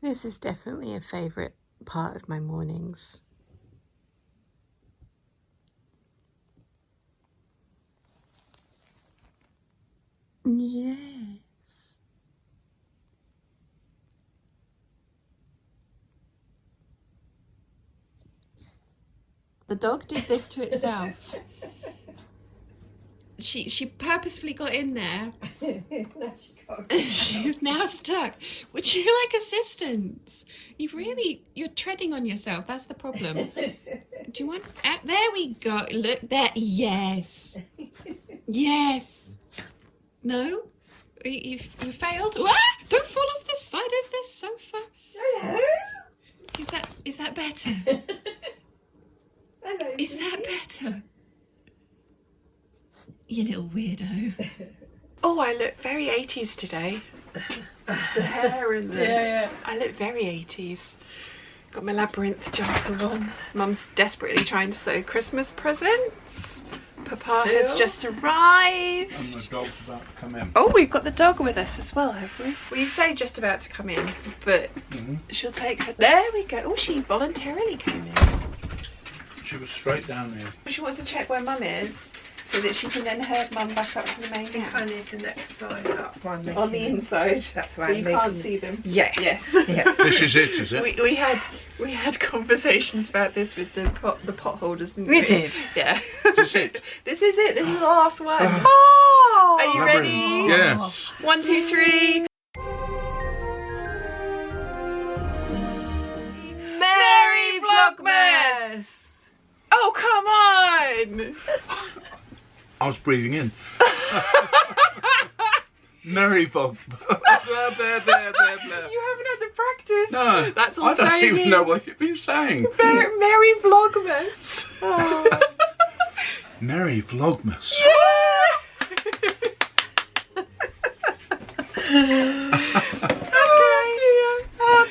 This is definitely a favourite part of my mornings. Yes. The dog did this to itself. She purposefully got in there. She's now stuck. Would you like assistance? You're treading on yourself. That's the problem. Do you want? There we go. Look there. Yes. Yes. No. You failed. Ah! Don't fall off the side of this sofa. Hello. Is that better? Hello. Is that better? You little weirdo. Oh, I look very 80s today. The hair and the... Yeah. I look very 80s. Got my labyrinth jumper on. Mum's desperately trying to sew Christmas presents. Papa has just arrived. And the dog's about to come in. Oh, we've got the dog with us as well, have we? Well, you say just about to come in, but she'll take her... There we go. Oh, she voluntarily came in. She was straight down here. She wants to check where Mum is, so that she can then herd Mum back up to the main house. I need to next size up one. On the inside. That's right. So you can't see them. Yes. Yes. Yes. This is it, is it? We had conversations about this with the pot holders, didn't we? We did. Yeah. This is it. This is it. This is the last one. Oh! Are you Labyrinth. ready? Yes. 1, 2, 3. Merry Vlogmas! Oh, come on! I was breathing in. Merry Bob. You haven't had the practice. No, That's all I don't staying even in. know what you've been saying. Merry Vlogmas. Oh. Merry Vlogmas.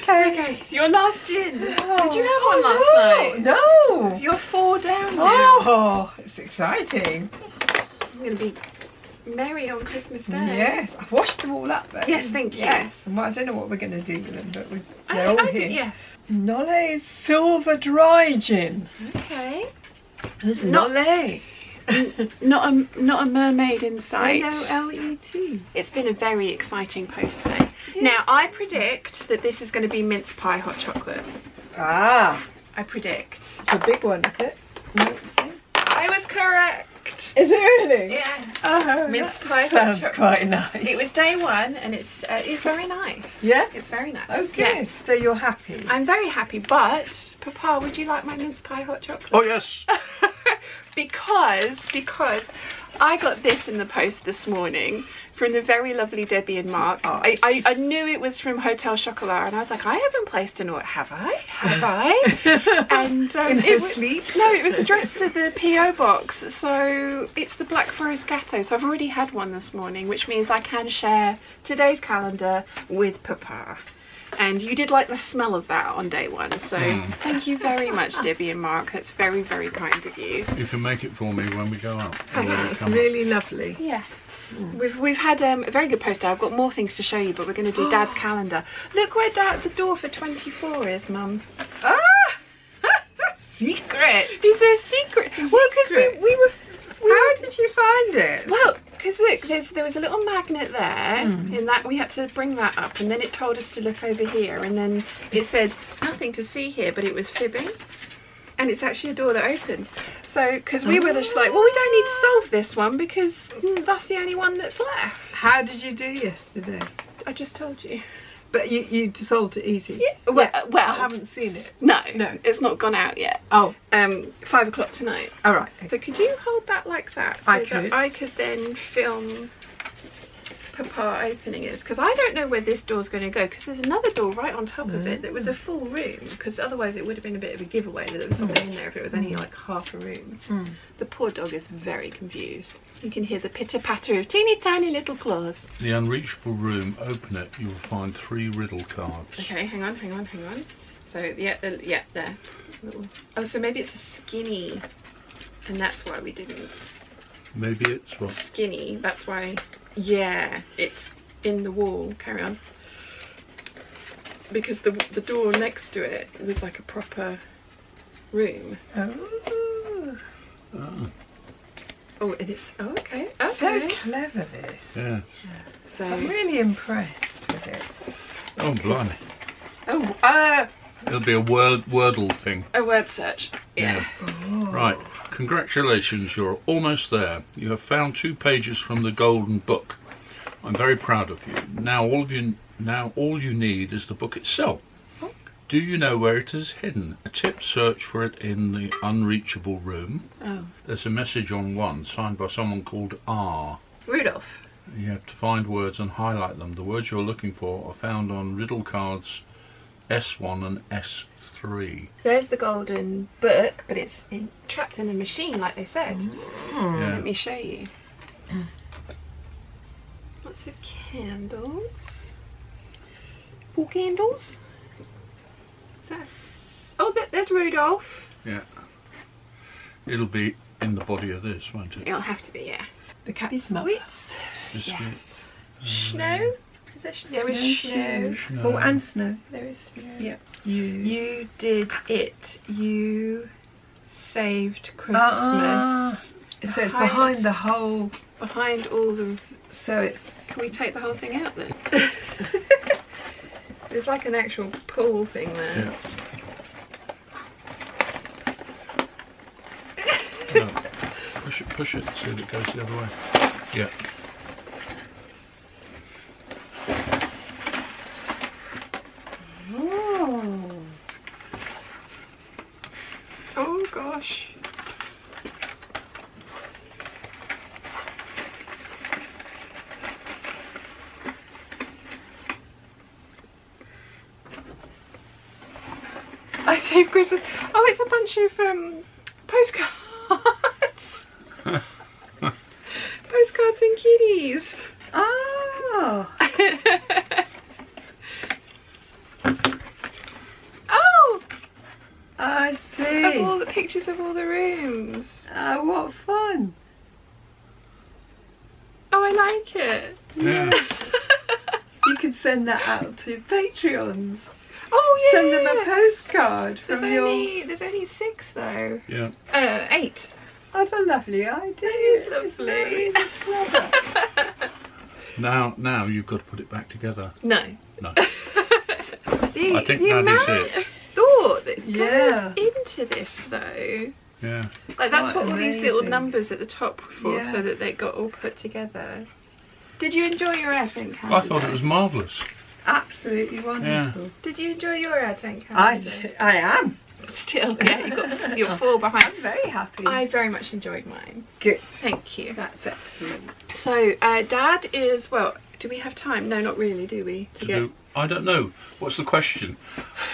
Okay, your last gin. Did you have one last night? No. You're 4 down now. Oh, it's exciting. I'm going to be merry on Christmas Day. Yes, I've washed them all up then. Yes, thank you. Yes, and I don't know what we're going to do with them, but they're all here. Yes. Nolle's Silver Dry Gin. Okay. Who's Not- Nolle? Not a mermaid in sight. N-O-L-E-T. It's been a very exciting post day. Now, I predict that this is going to be mince pie hot chocolate. Ah, I predict. it's a big one, is it? I was correct. Is it really? Yes. Oh, Mince that pie hot sounds chocolate. quite nice. It was day 1 and it's very nice. Yeah? It's very nice. Oh, good. Yes. So you're happy? I'm very happy, but Papa, would you like my mince pie hot chocolate? Oh, yes. because I got this in the post this morning from the very lovely Debbie and Mark. Oh, I knew it was from Hotel Chocolat, and I was like, I haven't placed an order, have I? Have I? And In her sleep? No, it was addressed to the PO box, so it's the Black Forest Gatto. So I've already had one this morning, which means I can share today's calendar with Papa. And you did like the smell of that on day 1, so thank you very much, Debbie and Mark. That's very, very kind of you. You can make it for me when we go out. It's really lovely. Yes. We've had a very good post day. I've got more things to show you, but we're going to do Dad's calendar. Look where the door for 24 is, Mum. Ah! Secret! It's a secret. Well, because we were... How did you find it? Well, because look, there was a little magnet there, in that we had to bring that up, and then it told us to look over here, and then it said nothing to see here, but it was fibbing, and it's actually a door that opens. So, because we were just like, well, we don't need to solve this one because that's the only one that's left. How did you do yesterday? I just told you. But you solved it easy. Yeah. Well, I haven't seen it. No, No. it's not gone out yet. Oh, 5 o'clock tonight. all right. So could you hold that like that? So I could. That I could then film Papa opening it. Because I don't know where this door's going to go. Because there's another door right on top of it that was a full room. Because otherwise it would have been a bit of a giveaway that there was something in there if it was only like half a room. The poor dog is very confused. You can hear the pitter-patter of teeny tiny little claws. The unreachable room, open it, you will find 3 riddle cards. Okay, hang on. So, yeah, there. Oh, so maybe it's a skinny, and that's why we didn't. Maybe it's what? Skinny, that's why, yeah, it's in the wall. Carry on. because the door next to it was like a proper room. Oh. Oh, and it's okay. So clever, this. Yeah. So I'm really impressed with it. Oh, blimey. oh, It'll be a Wordle thing. a word search. Yeah. Oh. Right. Congratulations, you're almost there. You have found 2 pages from the Golden Book. I'm very proud of you. Now all you need is the book itself. Do you know where it is hidden? A tip: search for it in the unreachable room. Oh. There's a message on one, signed by someone called R. Rudolph. You have to find words and highlight them. The words you're looking for are found on riddle cards S1 and S3. There's the Golden Book, but it's trapped in a machine, like they said. Yeah. Let me show you. Lots of candles. 4 candles. There's Rudolph. Yeah. It'll be in the body of this, won't it? It'll have to be, yeah. The cat's Biscuits. Biscuit. Snow. Is there there is snow. Oh, and snow. There is snow. Yeah. You did it. You saved Christmas. So it's behind the whole. Behind all the. So it's. Can we take the whole thing out then? There's like an actual pool thing there. Yeah. No. Push it, so that it goes the other way. Yeah. Oh. Oh gosh. I saved Christmas. Oh, it's a bunch of postcards. Postcards and kitties. Oh. Oh! I see. Of all the pictures of all the rooms. Oh, what fun. Oh, I like it. Yeah. You could send that out to Patreons. Oh yeah. Send them a postcard There's from your. there's only 6 though. Yeah. 8. What a lovely idea. It's It's lovely. very clever. Now you've got to put it back together. No. No. The I think the that is amount it. of thought that Yeah. goes into this though. Yeah. Like that's Quite what all these little amazing. numbers at the top were for, Yeah. so that they got all put together. Did you enjoy your advent I calendar? thought it was marvellous. Absolutely wonderful. Did you enjoy your advent calendar? I am. Still, yeah, you got your 4 behind. I'm very happy. I very much enjoyed mine. Good. Thank you. That's excellent. So, Dad is, well, do we have time? No, not really, do we? I don't know. What's the question?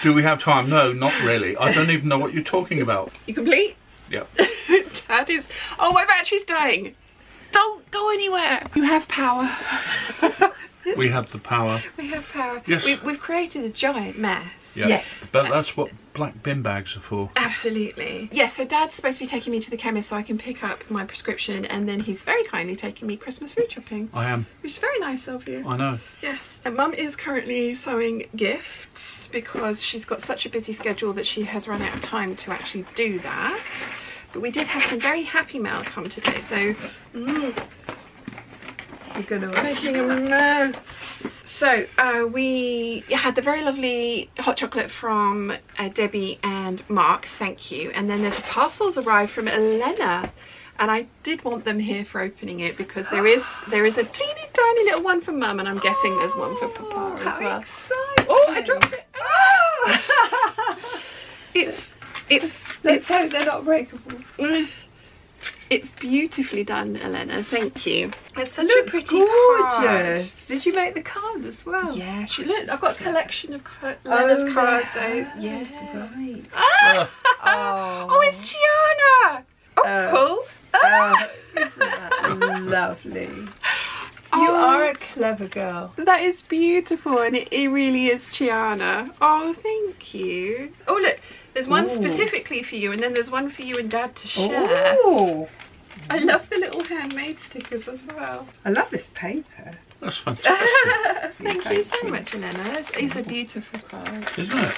Do we have time? No, not really. I don't even know what you're talking about. You complete? Yeah. Dad is, oh, my battery's dying. Don't go anywhere. You have power. We have the power. We have power. Yes. We've created a giant mess. Yeah. Yes. But that's what black bin bags are for. Absolutely. Yeah, so Dad's supposed to be taking me to the chemist so I can pick up my prescription, and then he's very kindly taking me Christmas food shopping, I am. which is very nice of you. I know. Yes. And Mum is currently sewing gifts because she's got such a busy schedule that she has run out of time to actually do that. But we did have some very happy mail come today, so You're gonna making a mess. So we had the very lovely hot chocolate from Debbie and Mark, thank you. And then there's parcels arrived from Elena, and I did want them here for opening it because there is a teeny tiny little one for Mum, and I'm guessing there's one for Papa as how well. exciting. Oh, I dropped it. Oh! Let's hope they're not breakable. It's beautifully done, Elena. Thank you. It's such Looks a pretty gorgeous. card. Did you make the card as well? Yeah, I've got a collection of Lena's cards. Yes. Right. Ah! Oh, it's Gianna. Oh, cool. Isn't that lovely? Oh, You are a clever girl. That is beautiful, and it really is Gianna. Oh, thank you. Oh, look, there's one specifically for you, and then there's one for you and Dad to share. Oh, I love the little handmade stickers as well. I love this paper. That's fantastic. Thank you so much, Elena. It's a beautiful card. Isn't it?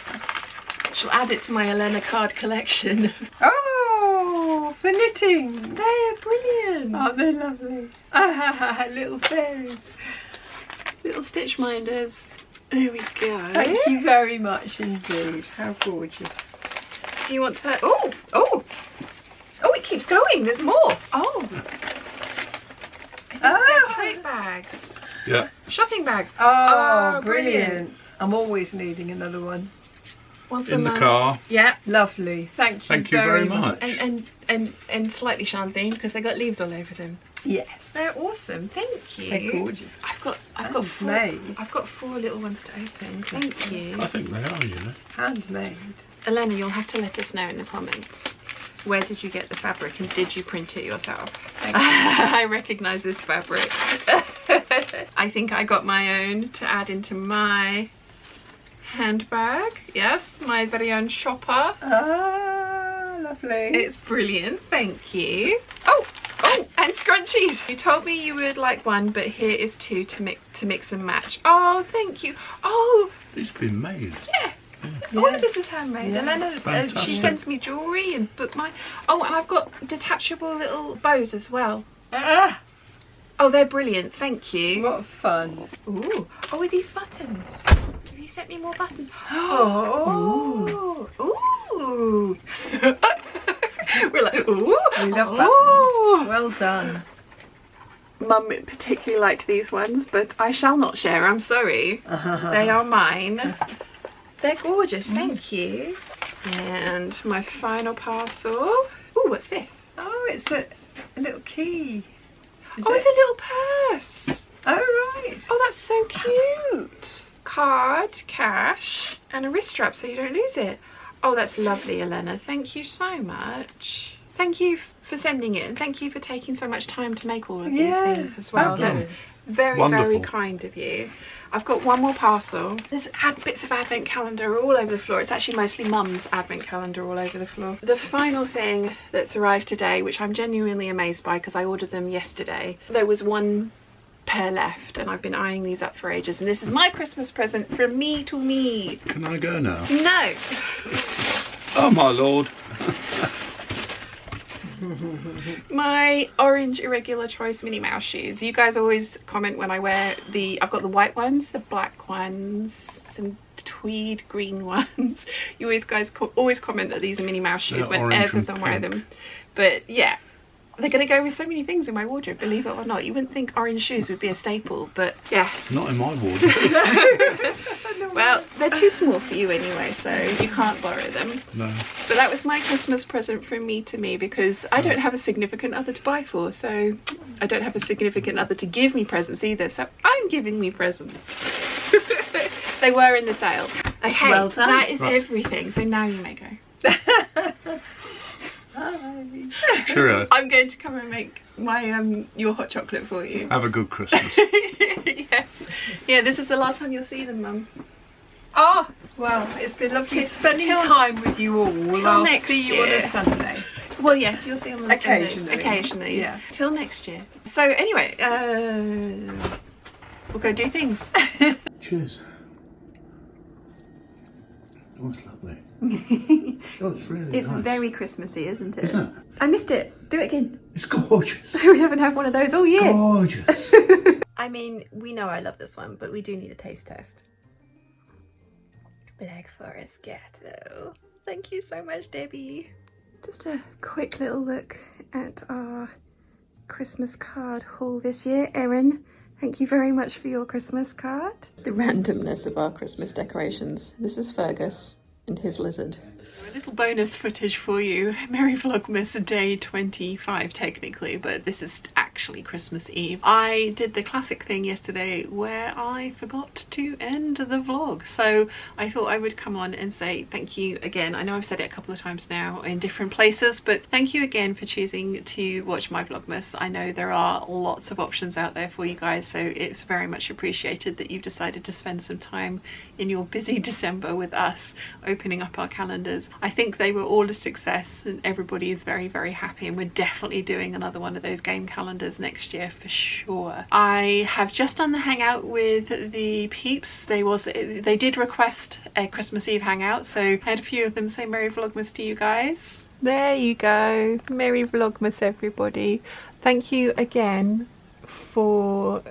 Shall add it to my Elena card collection. Oh, for knitting. They're brilliant. Aren't they lovely? Little fairies. Little stitch minders. There we go. Thank you very much indeed. How gorgeous. Do you want to... Oh, it keeps going. There's more. Oh. I think they're tote bags. Yeah. Shopping bags. Oh, brilliant. I'm always needing another one. One for In the Mum. car. Yeah. Lovely. Thank you Very much. And slightly Shan themed because they got leaves all over them. Yes. They're awesome. Thank you. They're gorgeous. I've got four. Handmade. I've got 4 little ones to open. Thank you. I think they are, you know. Handmade. Elena, you'll have to let us know in the comments. Where did you get the fabric and did you print it yourself? I recognise this fabric. I think I got my own to add into my handbag. Yes, my very own shopper. Ah, lovely. It's brilliant. Thank you. Oh, and scrunchies. You told me you would like one, but here is 2 to mix and match. Oh, thank you. Oh, These have been made. yeah. All of this is handmade. Yeah. Elena, she sends me jewellery and bookmark. Oh, and I've got detachable little bows as well. Ah, Oh, they're brilliant. Thank you. what fun. Ooh. Oh, are these buttons? Have you sent me more buttons? Oh. Ooh. We're like, ooh. We love Oh. buttons. Well done. Mum particularly liked these ones, but I shall not share. I'm sorry. They are mine. They're gorgeous. Thank you. And my final parcel. Ooh, what's this? Oh, it's a little key. Is Oh, it's it? a little purse. Oh, right. Oh, that's so cute. Card, cash, and a wrist strap so you don't lose it. Oh, that's lovely, Elena. Thank you so much. Thank you for sending it, and thank you for taking so much time to make all of these things as well. fabulous. That's very, Wonderful. very kind of you. I've got one more parcel. There's bits of advent calendar all over the floor. It's actually mostly Mum's advent calendar all over the floor. The final thing that's arrived today, which I'm genuinely amazed by because I ordered them yesterday. There was 1 pair left and I've been eyeing these up for ages, and this is my Christmas present from me to me. Can I go now? No. Oh, my lord. My orange irregular choice Minnie Mouse shoes. You guys always comment when I wear I've got the white ones, the black ones, some tweed green ones. You always comment that these are Minnie Mouse shoes They're orange whenever and I wear pink. them. But yeah, they're going to go with so many things in my wardrobe, believe it or not. You wouldn't think orange shoes would be a staple, but yes. Not in my wardrobe. Well, they're too small for you anyway, so you can't borrow them. No. But that was my Christmas present from me to me because I don't have a significant other to buy for, so I don't have a significant other to give me presents either, so I'm giving me presents. They were in the sale. Okay, Well done. that is Right. everything, so now you may go. Hi. Cheerio. I'm going to come and make my your hot chocolate for you. Have a good Christmas. Yes. Yeah, this is the last time you'll see them, Mum. Oh, well, it's been lovely spending till- time with you all. till I'll next see you on year. a Sunday. Well, yes, you'll see them on the Occasionally. Sundays. Occasionally. Yeah. Till next year. So anyway, we'll go do things. Cheers. Oh, it's lovely. Oh, it's really It's nice. very Christmassy, isn't it? Isn't it? I missed it. Do it again. It's gorgeous. We haven't had one of those all year. Gorgeous. I mean, we know I love this one, but we do need a taste test. Black Forest Gatto. Thank you so much, Debbie. Just a quick little look at our Christmas card haul this year. Erin, thank you very much for your Christmas card. The randomness of our Christmas decorations. This is Fergus and his lizard. A little bonus footage for you. Merry Vlogmas day 25 technically, but this is actually Christmas Eve. I did the classic thing yesterday where I forgot to end the vlog, so I thought I would come on and say thank you again. I know I've said it a couple of times now in different places, but thank you again for choosing to watch my Vlogmas. I know there are lots of options out there for you guys, so it's very much appreciated that you've decided to spend some time in your busy December with us opening up our calendars. I think they were all a success and everybody is very, very happy, and we're definitely doing another one of those game calendars calendars next year for sure. I have just done the hangout with the Peeps. They did request a Christmas Eve hangout, so I had a few of them say Merry Vlogmas to you guys. There you go. Merry Vlogmas, everybody. Thank you again for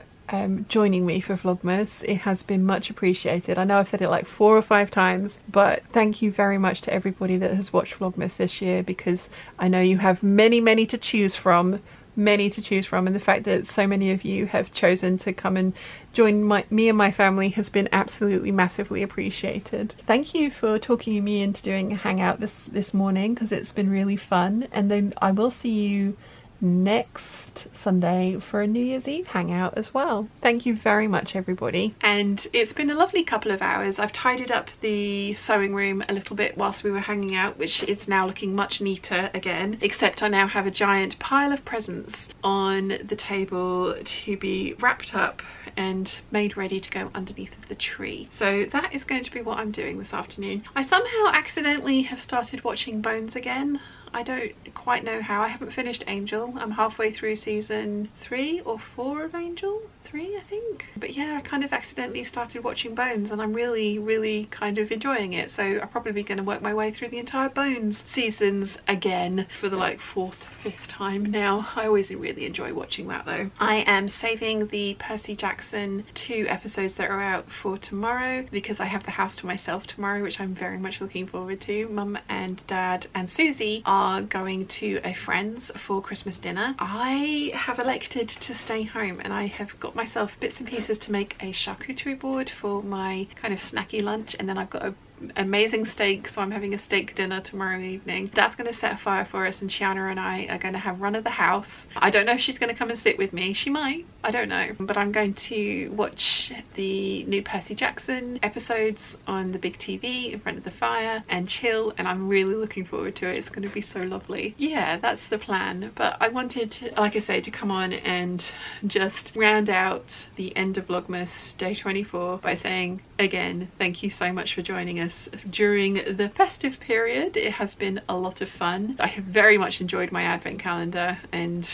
joining me for Vlogmas. It has been much appreciated. I know I've said it like 4 or 5 times, but thank you very much to everybody that has watched Vlogmas this year, because I know you have many to choose from, and the fact that so many of you have chosen to come and join me and my family has been absolutely massively appreciated. Thank you for talking me into doing a hangout this morning, because it's been really fun, and then I will see you next Sunday for a New Year's Eve hangout as well. Thank you very much, everybody. And it's been a lovely couple of hours. I've tidied up the sewing room a little bit whilst we were hanging out, which is now looking much neater again, except I now have a giant pile of presents on the table to be wrapped up and made ready to go underneath of the tree. So that is going to be what I'm doing this afternoon. I somehow accidentally have started watching Bones again. I don't quite know how. I haven't finished Angel. I'm halfway through season 3 or 4 of Angel. 3, I think. But yeah, I kind of accidentally started watching Bones, and I'm really kind of enjoying it. So I'm probably going to work my way through the entire Bones seasons again for the like 4th, 5th time now. I always really enjoy watching that though. I am saving the Percy Jackson 2 episodes that are out for tomorrow, because I have the house to myself tomorrow, which I'm very much looking forward to. Mum and Dad and Susie are going to a friend's for Christmas dinner. I have elected to stay home, and I have got myself bits and pieces to make a charcuterie board for my kind of snacky lunch, and then I've got a amazing steak, so I'm having a steak dinner tomorrow evening. Dad's going to set a fire for us, and Shiana and I are going to have run of the house. I don't know if she's going to come and sit with me. She might, I don't know, but I'm going to watch the new Percy Jackson episodes on the big TV in front of the fire and chill, and I'm really looking forward to it. It's going to be so lovely. Yeah, that's the plan. But I wanted to, like I say, to come on and just round out the end of Vlogmas day 24 by saying again, thank you so much for joining us during the festive period. It has been a lot of fun. I have very much enjoyed my advent calendar, and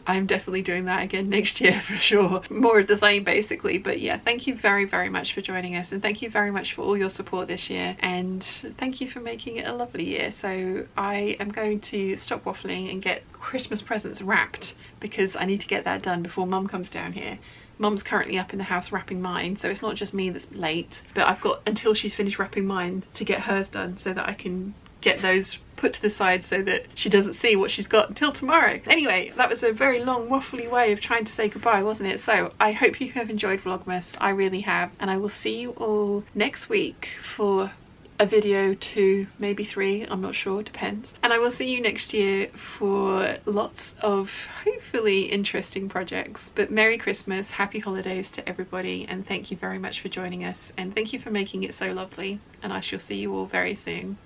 I'm definitely doing that again next year for sure. More of the same basically. But yeah, thank you very much for joining us, and thank you very much for all your support this year, and thank you for making it a lovely year. So I am going to stop waffling and get Christmas presents wrapped, because I need to get that done before Mum comes down here. Mum's currently up in the house wrapping mine, so it's not just me that's late, but I've got until she's finished wrapping mine to get hers done, so that I can get those put to the side so that she doesn't see what she's got until tomorrow. Anyway, that was a very long waffly way of trying to say goodbye, wasn't it? So I hope you have enjoyed Vlogmas. I really have, and I will see you all next week for a video 2, maybe 3, I'm not sure, depends. And I will see you next year for lots of hopefully interesting projects. But Merry Christmas, Happy Holidays to everybody, and thank you very much for joining us, and thank you for making it so lovely, and I shall see you all very soon.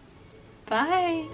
Bye!